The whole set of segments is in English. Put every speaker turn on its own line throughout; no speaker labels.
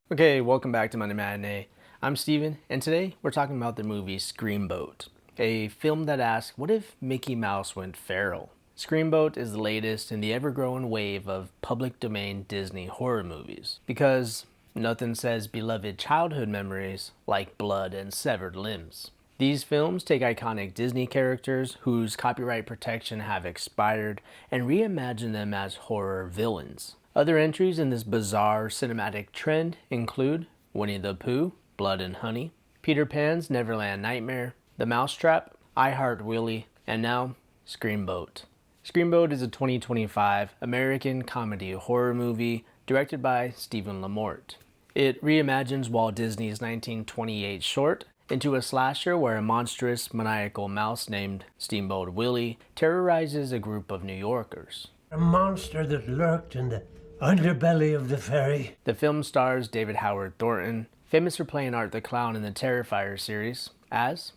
Okay, welcome back to Matinee. I'm Steven, and today we're talking about the movie SCREAMBOAT, a film that asks, what if Mickey Mouse went feral? SCREAMBOAT is the latest in the ever-growing wave of public domain Disney horror movies, because nothing says beloved childhood memories like blood and severed limbs. These films take iconic Disney characters whose copyright protection have expired and reimagine them as horror villains. Other entries in this bizarre cinematic trend include Winnie the Pooh, Blood and Honey, Peter Pan's Neverland Nightmare, The Mousetrap, I Heart Willie, and now SCREAMBOAT. SCREAMBOAT is a 2025 American comedy horror movie directed by Stephen Lamort. It reimagines Walt Disney's 1928 short into a slasher where a monstrous, maniacal mouse named Steamboat Willie terrorizes a group of New Yorkers.
A monster that lurked in the underbelly of the ferry.
The film stars David Howard Thornton, famous for playing Art the Clown in the Terrifier series, as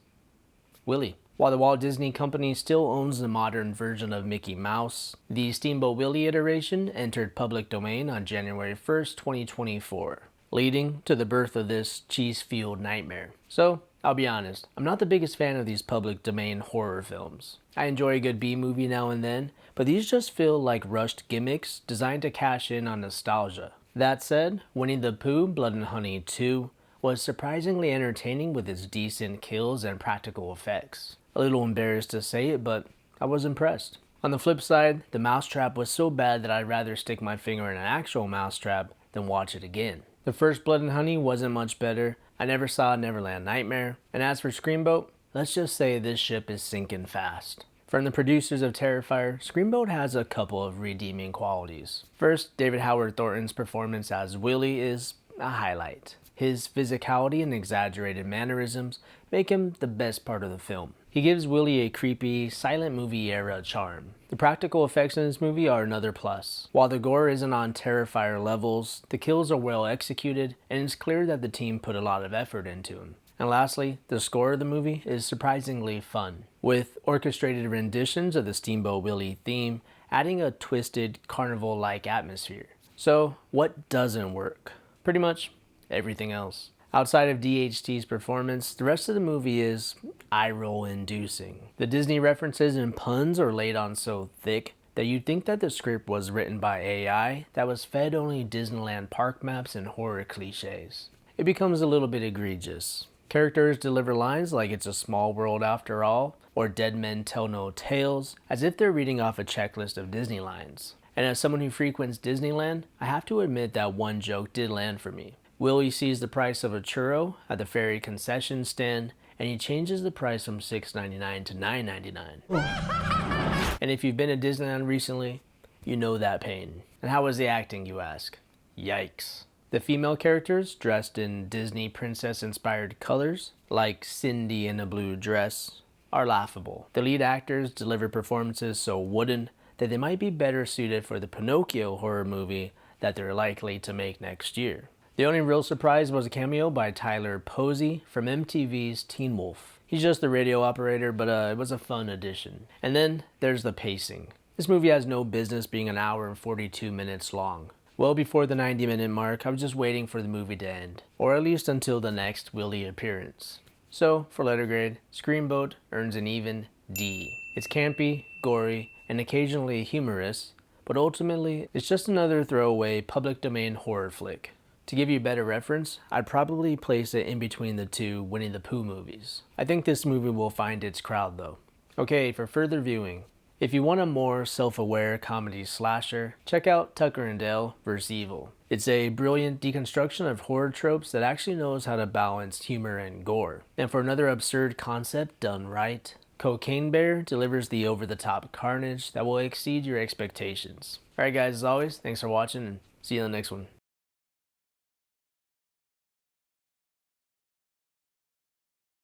Willie. While the Walt Disney Company still owns the modern version of Mickey Mouse, the Steamboat Willie iteration entered public domain on January 1st, 2024, leading to the birth of this cheese-fueled nightmare. So, I'll be honest, I'm not the biggest fan of these public domain horror films. I enjoy a good B-movie now and then, but these just feel like rushed gimmicks designed to cash in on nostalgia. That said, Winnie the Pooh, Blood and Honey 2 was surprisingly entertaining with its decent kills and practical effects. A little embarrassed to say it, but I was impressed. On the flip side, The Mousetrap was so bad that I'd rather stick my finger in an actual mousetrap than watch it again. The first Blood and Honey wasn't much better. I never saw Neverland Nightmare. And as for SCREAMBOAT, let's just say this ship is sinking fast. From the producers of Terrifier, SCREAMBOAT has a couple of redeeming qualities. First, David Howard Thornton's performance as Willie is a highlight. His physicality and exaggerated mannerisms make him the best part of the film. He gives Willie a creepy, silent movie era charm. The practical effects in this movie are another plus. While the gore isn't on Terrifier levels, the kills are well executed, and it's clear that the team put a lot of effort into them. And lastly, the score of the movie is surprisingly fun, with orchestrated renditions of the Steamboat Willie theme, adding a twisted, carnival-like atmosphere. So, what doesn't work? Pretty much everything else. Outside of DHT's performance, the rest of the movie is eye-roll inducing. The Disney references and puns are laid on so thick that you'd think that the script was written by AI that was fed only Disneyland park maps and horror cliches. It becomes a little bit egregious. Characters deliver lines like it's a small world after all, or dead men tell no tales, as if they're reading off a checklist of Disney lines. And as someone who frequents Disneyland, I have to admit that one joke did land for me. Willie sees the price of a churro at the ferry concession stand, and he changes the price from $6.99 to $9.99. And if you've been to Disneyland recently, you know that pain. And how was the acting, you ask? Yikes. The female characters, dressed in Disney princess-inspired colors, like Cindy in a blue dress, are laughable. The lead actors deliver performances so wooden that they might be better suited for the Pinocchio horror movie that they're likely to make next year. The only real surprise was a cameo by Tyler Posey from MTV's Teen Wolf. He's just the radio operator, but it was a fun addition. And then there's the pacing. This movie has no business being an hour and 42 minutes long. Well before the 90-minute mark, I was just waiting for the movie to end, or at least until the next Willie appearance. So, for letter grade, SCREAMBOAT earns an even D. It's campy, gory, and occasionally humorous, but ultimately, it's just another throwaway public domain horror flick. To give you a better reference, I'd probably place it in between the two Winnie the Pooh movies. I think this movie will find its crowd though. Okay, for further viewing, if you want a more self-aware comedy slasher, check out Tucker and Dale vs. Evil. It's a brilliant deconstruction of horror tropes that actually knows how to balance humor and gore. And for another absurd concept done right, Cocaine Bear delivers the over-the-top carnage that will exceed your expectations. Alright guys, as always, thanks for watching and see you in the next one.